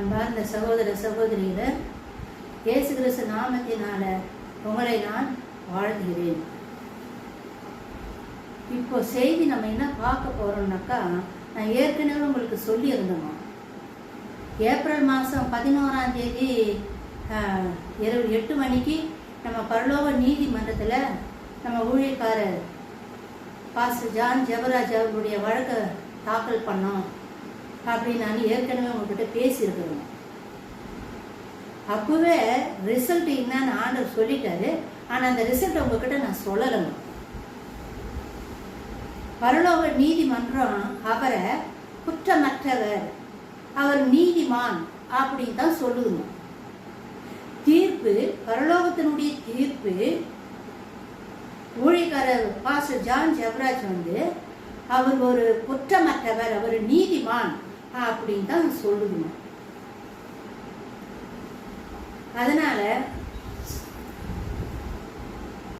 அன்பார்ந்த சகோதர சகோதரிகளை இயேசு கிறிஸ்து நாமத்தினால உங்களை நான் வாழ்கிறேன். இப்போ செய்தி நம்ம என்ன பார்க்க போறோம்னாக்கா, நான் ஏற்கனவே உங்களுக்கு சொல்லியிருந்தோம். ஏப்ரல் மாதம் 11ஆம் தேதி இரவு 8 மணிக்கு நம்ம பரலோக நீதிமன்றத்தில் நம்ம ஊழியக்காரர் பாஸ்டர் ஜான் ஜெபராஜ் அவர்களுடைய வழக்கை தாக்கல் பண்ணோம் அப்படின்னு நான் ஏற்கனவே உங்ககிட்ட பேசியிருக்கிறோம். அப்போவே ரிசல்ட் என்னன்னு ஆண்டவர் சொல்லிட்டாரு. ஆனால் அந்த ரிசல்ட் உங்ககிட்ட நான் சொல்லலைங்க. பரலோக நீதிமன்றம் அவரை குற்றமற்றவர், அவர் நீதிமான் அப்படின்னு தான் சொல்லுதுங்க. தீர்ப்பு, பரலோகத்தினுடைய தீர்ப்பு, ஊழியக்காரர் பாஸ்டர் ஜான் ஜெபராஜ் அவர் ஒரு குற்றமற்றவர், அவர் நீதிமான் அப்படின்னு தான் சொல்லுதுங்க. அதனால